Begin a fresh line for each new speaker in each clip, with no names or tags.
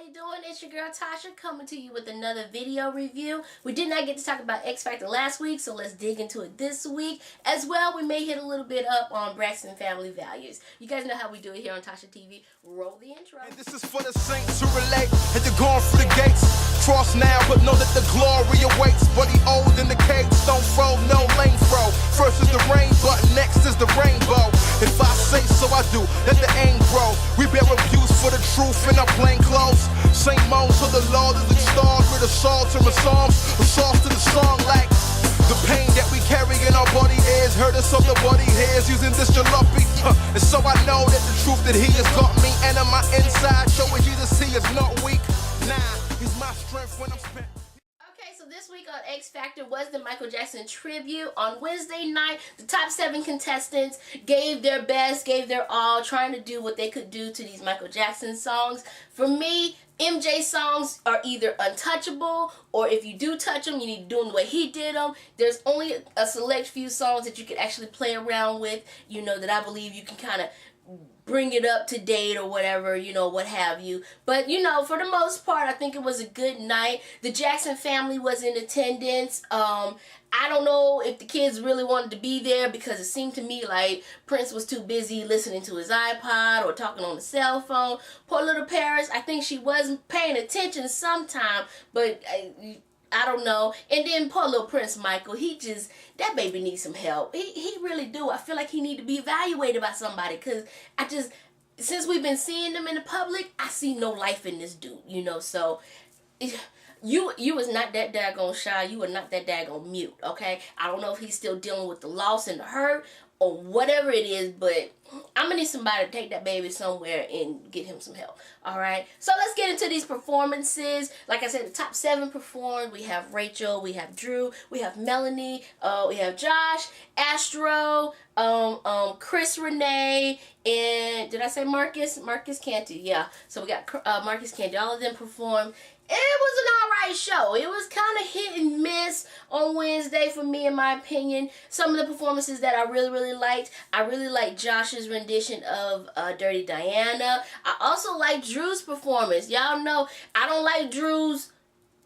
you doing? It's your girl Tasha coming to you with another video review. We did not get to talk about X Factor last week, so let's dig into it this week. As well, we may hit a little bit up on Braxton family values. You guys know how we do it here on Tasha TV. Roll the intro.
And this is for the saints who relate, and you're going through the gates. Cross now, but know that the glory awaits. Buddy old in the cage, don't throw, no lane throw. First is the rain, but next is the rainbow. If I say so, I do, let the aim grow. We bear abuse for the truth in our plain clothes. Saint Mo, so the Lord is extolled with assault to my psalms, assault to the song like the pain that we carry in our body is hurt us of the body hairs using this jalopy. And so I know that the truth that he has got me and on my inside showing Jesus he is not weak. Nah, he's my strength when I'm spent.
Okay, so this week on X Factor was the Michael Jackson tribute. On Wednesday night, the top 7 contestants gave their best, gave their all, trying to do what they could do to these Michael Jackson songs. For me, MJ songs are either untouchable, or if you do touch them, you need to do them the way he did them. There's only a select few songs that you can actually play around with, you know, that I believe you can kind of bring it up to date or whatever, you know, what have you. But, you know, for the most part, I think it was a good night. The Jackson family was in attendance. I don't know if the kids really wanted to be there because it seemed to me like Prince was too busy listening to his iPod or talking on the cell phone. Poor little Paris, I think she wasn't paying attention sometime, but I don't know. And then poor little Prince Michael, that baby needs some help. He really do. I feel like he need to be evaluated by somebody, because since we've been seeing him in the public, I see no life in this dude, you know. So you was not that daggone shy. You were not that daggone mute, okay? I don't know if he's still dealing with the loss and the hurt or whatever it is, but I'm gonna need somebody to take that baby somewhere and get him some help. Alright, so let's get into these performances. Like I said, the top 7 performed. We have Rachel, we have Drew, we have Melanie, we have Josh, Astro, Chris Renee, and did I say Marcus? Marcus Canty, yeah. So we got Marcus Canty. All of them performed. It was an alright show. It was kind of hit and miss on Wednesday for me, in my opinion. Some of the performances that I really liked. I really liked Josh's rendition of Dirty Diana. I also liked Drew's performance. Y'all know I don't like Drew's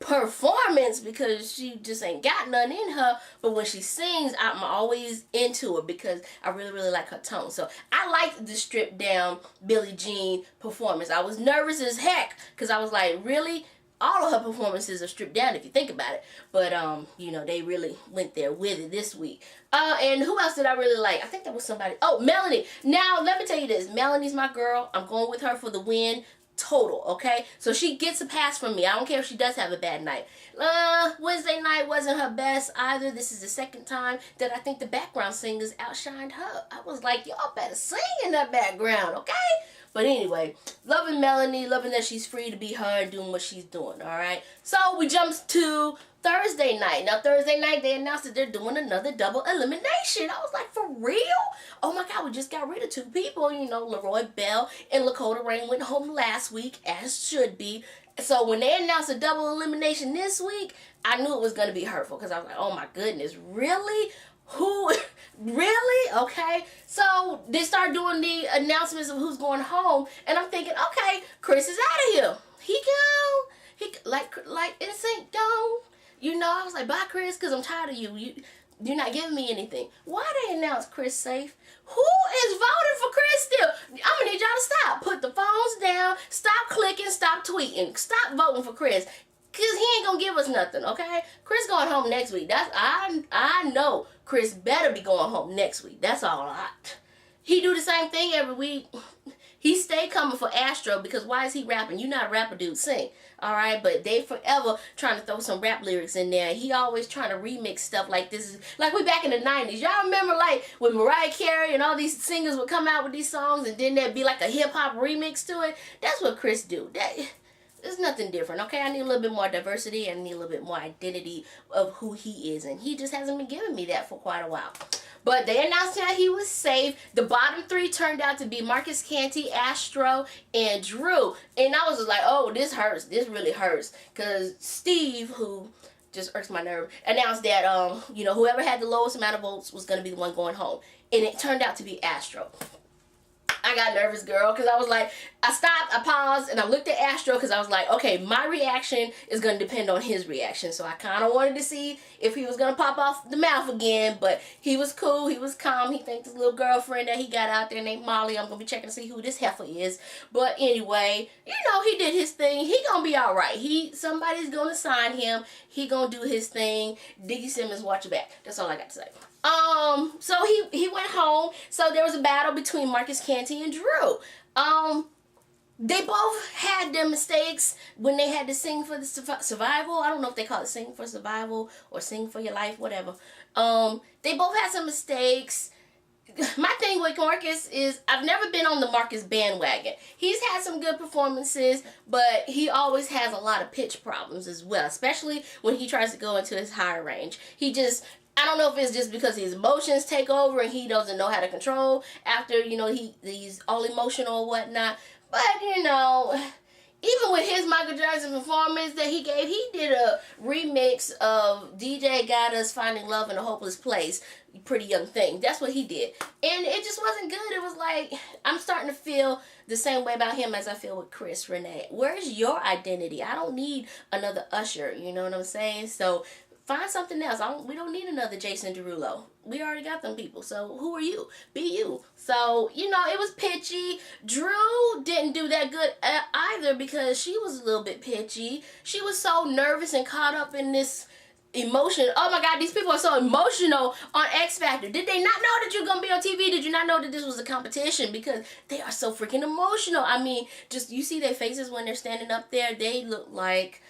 performance because she just ain't got none in her, but when she sings, I'm always into it because I really like her tone. So I liked the stripped down Billie Jean performance. I was nervous as heck because I was like, really? All of her performances are stripped down if you think about it. But, you know, they really went there with it this week. And who else did I really like? I think there was somebody. Oh, Melanie. Now, let me tell you this. Melanie's my girl. I'm going with her for the win. Total, okay? So she gets a pass from me. I don't care if she does have a bad night. Wednesday night wasn't her best either. This is the second time that I think the background singers outshined her. I was like, y'all better sing in that background, okay? But anyway, loving Melanie, loving that she's free to be her and doing what she's doing, alright? So we jumped to Thursday night. Now, Thursday night, they announced that they're doing another double elimination. I was like, for real? Oh my God, we just got rid of 2 people. You know, Leroy Bell and Lakota Rain went home last week, as should be. So when they announced a double elimination this week, I knew it was going to be hurtful because I was like, oh my goodness, really? Who? Really? Okay. So they start doing the announcements of who's going home, and I'm thinking, okay, Chris is out of here. He gone. He like Instinct gone. You know, I was like, bye, Chris, because I'm tired of you. You're not giving me anything. Why they announce Chris safe? Who is voting for Chris still? I'm gonna need y'all to stop. Put the phones down. Stop clicking. Stop tweeting. Stop voting for Chris. Cause he ain't gonna give us nothing, okay? Chris going home next week. I know Chris better be going home next week. That's all. He do the same thing every week. He stay coming for Astro because why is he rapping? You not a rapper, dude. Sing, all right? But they forever trying to throw some rap lyrics in there. He always trying to remix stuff like this. Like we back in the 90s. Y'all remember like when Mariah Carey and all these singers would come out with these songs and then there'd be like a hip hop remix to it? That's what Chris do. There's nothing different, okay? I need a little bit more diversity and I need a little bit more identity of who he is. And he just hasn't been giving me that for quite a while. But they announced that he was safe. The bottom 3 turned out to be Marcus Canty, Astro, and Drew. And I was just like, oh, this hurts. This really hurts. Because Steve, who just irks my nerve, announced that, you know, whoever had the lowest amount of votes was going to be the one going home. And it turned out to be Astro. I got nervous, girl, because I was like, I stopped, I paused, and I looked at Astro because I was like, okay, my reaction is going to depend on his reaction. So I kind of wanted to see if he was going to pop off the mouth again, but he was cool, he was calm. He thanked his little girlfriend that he got out there named Molly. I'm going to be checking to see who this heifer is. But anyway, you know, he did his thing. He going to be all right. Somebody's going to sign him. He going to do his thing. Diggy Simmons, watch your back. That's all I got to say. So he went home. So there was a battle between Marcus Canty and Drew. They both had their mistakes when they had to sing for the survival. I don't know if they call it sing for survival or sing for your life, whatever. They both had some mistakes. My thing with Marcus is I've never been on the Marcus bandwagon. He's had some good performances, but he always has a lot of pitch problems as well, especially when he tries to go into his higher range. I don't know if it's just because his emotions take over and he doesn't know how to control after, you know, he's all emotional or whatnot. But, you know, even with his Michael Jackson performance that he gave, he did a remix of DJ Gada's Finding Love in a Hopeless Place, Pretty Young Thing. That's what he did. And it just wasn't good. It was like, I'm starting to feel the same way about him as I feel with Chris Renee. Where's your identity? I don't need another Usher, you know what I'm saying? So find something else. We don't need another Jason Derulo. We already got them people. So who are you? Be you. So, you know, it was pitchy. Drew didn't do that good either because she was a little bit pitchy. She was so nervous and caught up in this emotion. Oh my God, these people are so emotional on X Factor. Did they not know that you're going to be on TV? Did you not know that this was a competition? Because they are so freaking emotional. I mean, just you see their faces when they're standing up there. They look like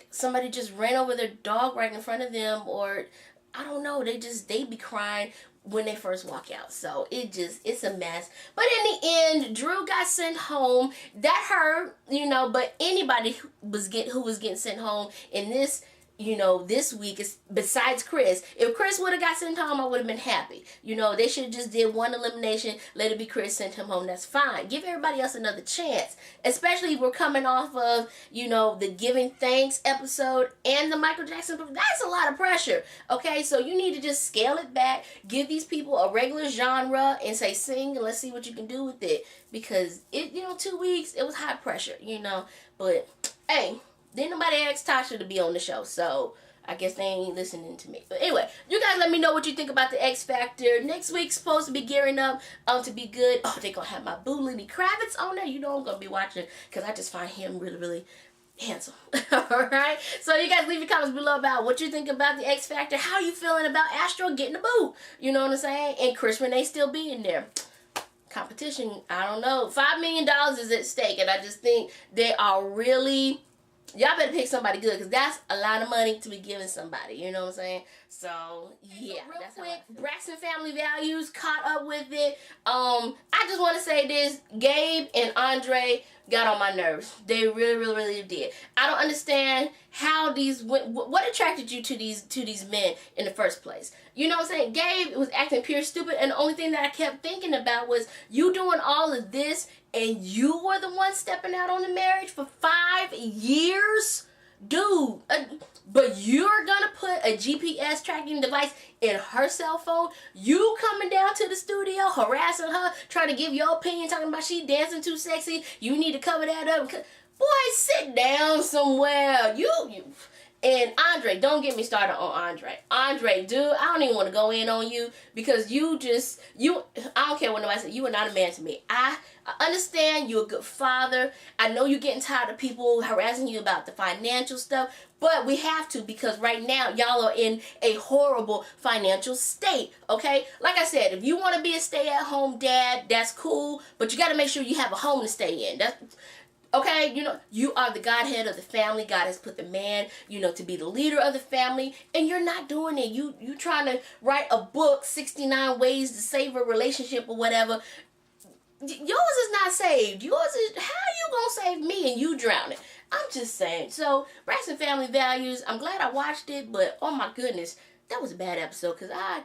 somebody just ran over their dog right in front of them, or I don't know, they be crying when they first walk out. So it's a mess. But in the end, Drew got sent home. That hurt, you know, but anybody who was getting sent home in this, you know, this week is besides Chris. If Chris would have got sent home, I would have been happy. You know, they should have just did one elimination, let it be Chris, sent him home. That's fine. Give everybody else another chance. Especially if we're coming off of, you know, the Giving Thanks episode and the Michael Jackson. That's a lot of pressure. Okay, so you need to just scale it back, give these people a regular genre and say sing and let's see what you can do with it. Because it, you know, 2 weeks, it was high pressure, you know. But hey, didn't nobody ask Tasha to be on the show, so I guess they ain't listening to me. But anyway, you guys let me know what you think about the X Factor. Next week's supposed to be gearing up to be good. Oh, they're going to have my boo Lenny Kravitz on there. You know I'm going to be watching because I just find him really, really handsome. Alright? So you guys leave your comments below about what you think about the X Factor. How you feeling about Astro getting the boot? You know what I'm saying? And Chris Renee still being there. Competition, I don't know. $5 million is at stake, and I just think they are really... Y'all better pick somebody good because that's a lot of money to be giving somebody. You know what I'm saying? So, yeah. So real quick, Braxton Family Values caught up with it. I just want to say this. Gabe and Andre got on my nerves. They really, really, really did. I don't understand how what attracted you to these men in the first place. You know what I'm saying? Gabe was acting pure stupid, and the only thing that I kept thinking about was you doing all of this and you were the one stepping out on the marriage for 5 years? Dude, but you're gonna put a GPS tracking device in her cell phone? You coming down to the studio, harassing her, trying to give your opinion, talking about she dancing too sexy, you need to cover that up. Boy, sit down somewhere. You. And Andre, don't get me started on Andre. Andre, dude, I don't even want to go in on you because I don't care what nobody says, you are not a man to me. I understand you're a good father. I know you're getting tired of people harassing you about the financial stuff, but we have to because right now y'all are in a horrible financial state, okay? Like I said, if you want to be a stay-at-home dad, that's cool, but you got to make sure you have a home to stay in. Okay, you know, you are the Godhead of the family. God has put the man, you know, to be the leader of the family, and you're not doing it. You trying to write a book, 69 Ways to Save a Relationship or whatever. Yours is not saved. Yours is, how you gonna save me and you drowning? I'm just saying. So, Braxton Family Values, I'm glad I watched it, but oh my goodness, that was a bad episode because I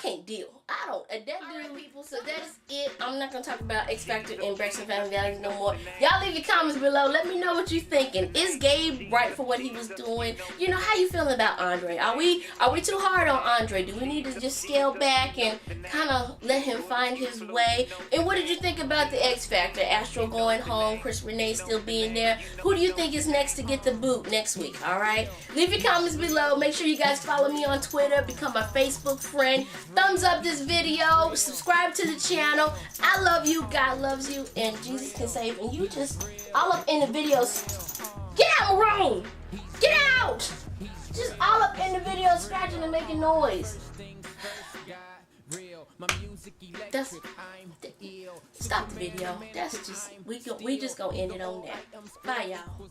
can't deal. I don't. That dude, people. So that's it. I'm not gonna talk about X Factor and Braxton Family Values no more. Y'all leave your comments below. Let me know what you thinking. Is Gabe right for what he was doing? You know, how you feeling about Andre? Are we too hard on Andre? Do we need to just scale back and kind of let him find his way? And what did you think about the X Factor? Astro going home, Chris Renee still being there. Who do you think is next to get the boot next week? All right. Leave your comments below. Make sure you guys follow me on Twitter. Become my Facebook friend. Thumbs up this video, subscribe to the channel. I love you, God loves you, and Jesus can save. And you just all up in the videos. Get out, Maroon! Get out! Just all up in the video, scratching and making noise. That's stop the video. That's just we just gonna end it on that. Bye, y'all.